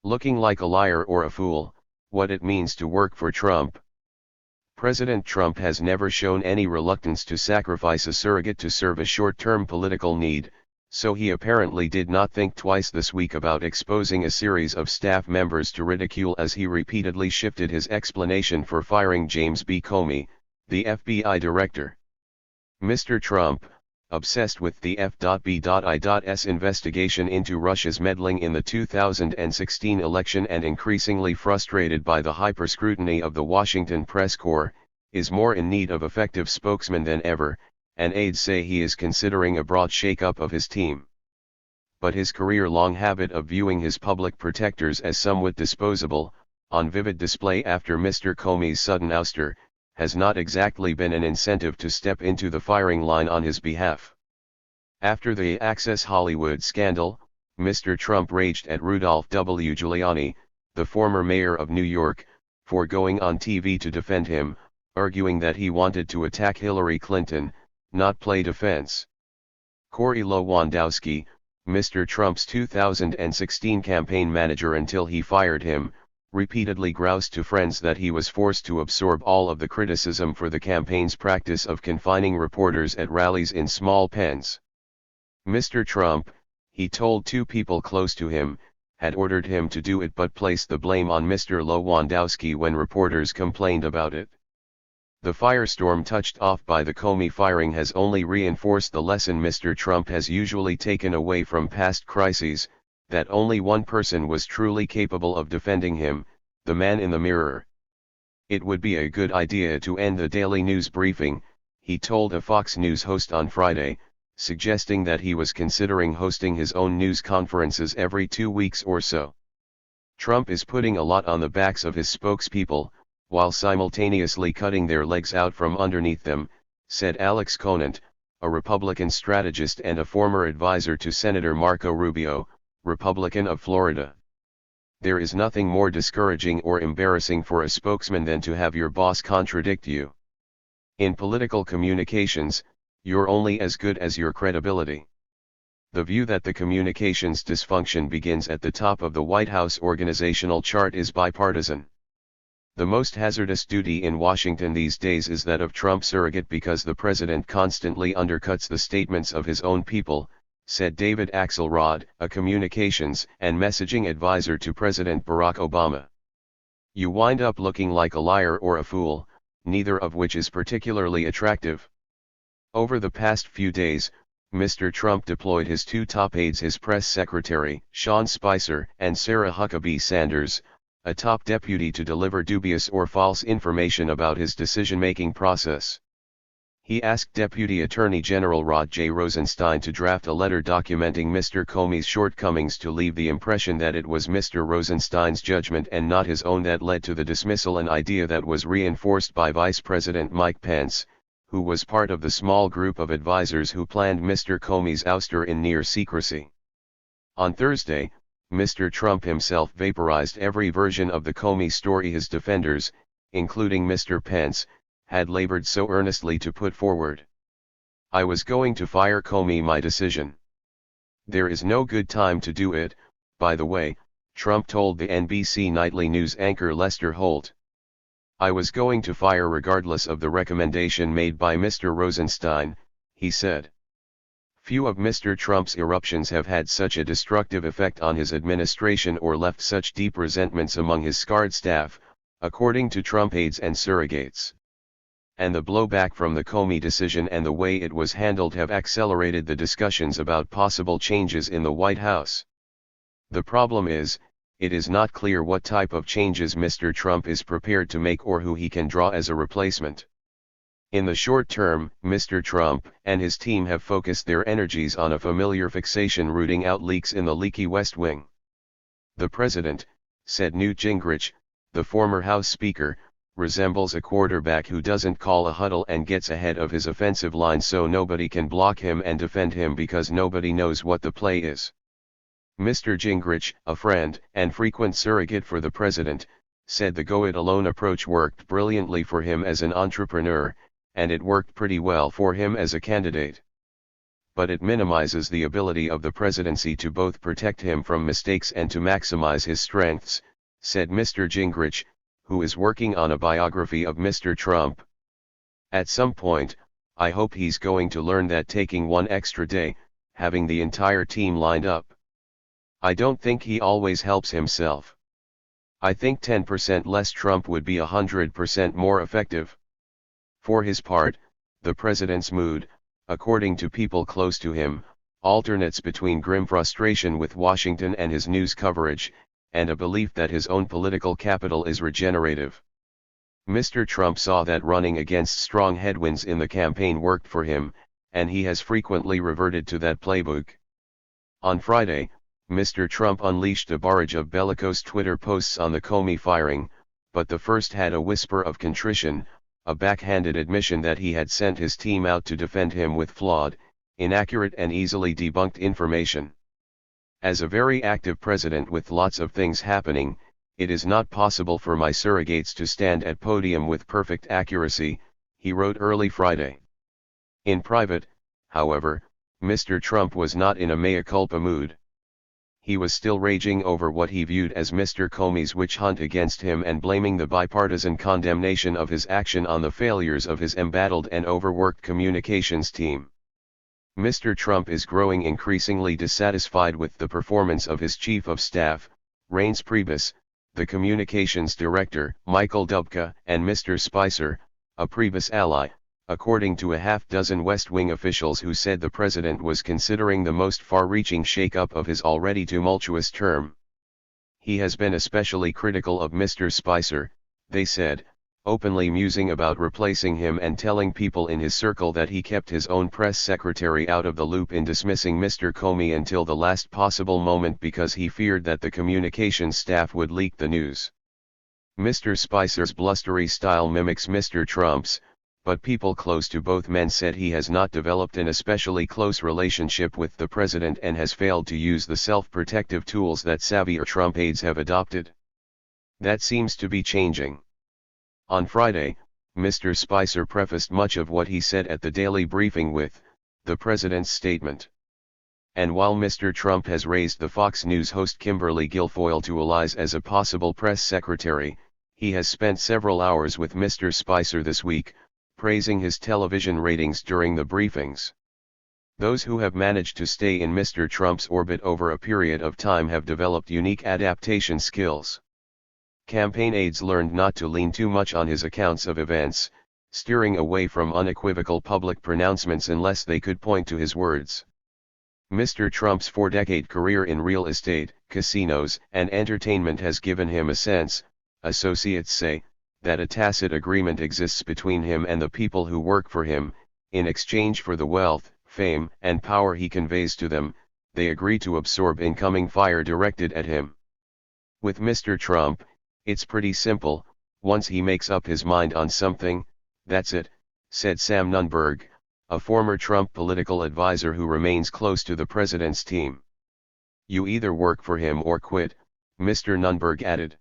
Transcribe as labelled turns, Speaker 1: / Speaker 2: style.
Speaker 1: Looking like a liar or a fool, what it means to work for Trump. President Trump has never shown any reluctance to sacrifice a surrogate to serve a short-term political need, so he apparently did not think twice this week about exposing a series of staff members to ridicule as he repeatedly shifted his explanation for firing James B. Comey, the FBI director. Mr. Trump, obsessed with the F.B.I.'s investigation into Russia's meddling in the 2016 election and increasingly frustrated by the hyper-scrutiny of the Washington press corps, is more in need of effective spokesmen than ever, and aides say he is considering a broad shake-up of his team. But his career-long habit of viewing his public protectors as somewhat disposable, on vivid display after Mr. Comey's sudden ouster, has not exactly been an incentive to step into the firing line on his behalf. After the Access Hollywood scandal, Mr. Trump raged at Rudolph W. Giuliani, the former mayor of New York, for going on TV to defend him, arguing that he wanted to attack Hillary Clinton, not play defense. Corey Lewandowski, Mr. Trump's 2016 campaign manager until he fired him, repeatedly groused to friends that he was forced to absorb all of the criticism for the campaign's practice of confining reporters at rallies in small pens. Mr. Trump, he told two people close to him, had ordered him to do it but placed the blame on Mr. Lewandowski when reporters complained about it. The firestorm touched off by the Comey firing has only reinforced the lesson Mr. Trump has usually taken away from past crises, that only one person was truly capable of defending him, the man in the mirror. It would be a good idea to end the daily news briefing, he told a Fox News host on Friday, suggesting that he was considering hosting his own news conferences every 2 weeks or so. Trump is putting a lot on the backs of his spokespeople, while simultaneously cutting their legs out from underneath them, said Alex Conant, a Republican strategist and a former advisor to Senator Marco Rubio, Republican of Florida. There is nothing more discouraging or embarrassing for a spokesman than to have your boss contradict you. In political communications, you're only as good as your credibility. The view that the communications dysfunction begins at the top of the White House organizational chart is bipartisan. The most hazardous duty in Washington these days is that of Trump surrogate because the president constantly undercuts the statements of his own people, said David Axelrod, a communications and messaging advisor to President Barack Obama. You wind up looking like a liar or a fool, neither of which is particularly attractive. Over the past few days, Mr. Trump deployed his two top aides, his press secretary, Sean Spicer, and Sarah Huckabee Sanders, a top deputy, to deliver dubious or false information about his decision-making process. He asked Deputy Attorney General Rod J. Rosenstein to draft a letter documenting Mr. Comey's shortcomings to leave the impression that it was Mr. Rosenstein's judgment and not his own that led to the dismissal, an idea that was reinforced by Vice President Mike Pence, who was part of the small group of advisors who planned Mr. Comey's ouster in near secrecy. On Thursday, Mr. Trump himself vaporized every version of the Comey story his defenders, including Mr. Pence, had labored so earnestly to put forward. I was going to fire Comey, my decision. There is no good time to do it, by the way, Trump told the NBC nightly news anchor Lester Holt. I was going to fire regardless of the recommendation made by Mr. Rosenstein, he said. Few of Mr. Trump's eruptions have had such a destructive effect on his administration or left such deep resentments among his scarred staff, according to Trump aides and surrogates. And the blowback from the Comey decision and the way it was handled have accelerated the discussions about possible changes in the White House. The problem is, it is not clear what type of changes Mr. Trump is prepared to make or who he can draw as a replacement. In the short term, Mr. Trump and his team have focused their energies on a familiar fixation: rooting out leaks in the leaky West Wing. The president, said Newt Gingrich, the former House Speaker, resembles a quarterback who doesn't call a huddle and gets ahead of his offensive line so nobody can block him and defend him because nobody knows what the play is. Mr. Gingrich, a friend and frequent surrogate for the president, said the go-it-alone approach worked brilliantly for him as an entrepreneur, and it worked pretty well for him as a candidate. but it minimizes the ability of the presidency to both protect him from mistakes and to maximize his strengths, said Mr. Gingrich, who is working on a biography of Mr. Trump. At some point, I hope he's going to learn that taking one extra day, having the entire team lined up. I don't think he always helps himself. I think 10% less Trump would be 100% more effective. For his part, the president's mood, according to people close to him, alternates between grim frustration with Washington and his news coverage, and a belief that his own political capital is regenerative. Mr. Trump saw that running against strong headwinds in the campaign worked for him, and he has frequently reverted to that playbook. On Friday, Mr. Trump unleashed a barrage of bellicose Twitter posts on the Comey firing, but the first had a whisper of contrition, a backhanded admission that he had sent his team out to defend him with flawed, inaccurate and easily debunked information. As a very active president with lots of things happening, it is not possible for my surrogates to stand at podium with perfect accuracy, he wrote early Friday. In private, however, Mr. Trump was not in a mea culpa mood. He was still raging over what he viewed as Mr. Comey's witch hunt against him and blaming the bipartisan condemnation of his action on the failures of his embattled and overworked communications team. Mr. Trump is growing increasingly dissatisfied with the performance of his chief of staff, Reince Priebus, the communications director, Michael Dubka, and Mr. Spicer, a Priebus ally, according to a half-dozen West Wing officials who said the president was considering the most far-reaching shake-up of his already tumultuous term. He has been especially critical of Mr. Spicer, they said, openly musing about replacing him and telling people in his circle that he kept his own press secretary out of the loop in dismissing Mr. Comey until the last possible moment because he feared that the communications staff would leak the news. Mr. Spicer's blustery style mimics Mr. Trump's, but people close to both men said he has not developed an especially close relationship with the president and has failed to use the self-protective tools that savvier Trump aides have adopted. That seems to be changing. On Friday, Mr. Spicer prefaced much of what he said at the daily briefing with, the president's statement. And while Mr. Trump has raised the Fox News host Kimberly Guilfoyle to allies as a possible press secretary, he has spent several hours with Mr. Spicer this week, praising his television ratings during the briefings. Those who have managed to stay in Mr. Trump's orbit over a period of time have developed unique adaptation skills. Campaign aides learned not to lean too much on his accounts of events, steering away from unequivocal public pronouncements unless they could point to his words. Mr. Trump's 4-decade career in real estate, casinos, and entertainment has given him a sense, associates say, that a tacit agreement exists between him and the people who work for him, in exchange for the wealth, fame, and power he conveys to them, they agree to absorb incoming fire directed at him. With Mr. Trump, it's pretty simple, once he makes up his mind on something, that's it, said Sam Nunberg, a former Trump political advisor who remains close to the president's team. You either work for him or quit, Mr. Nunberg added.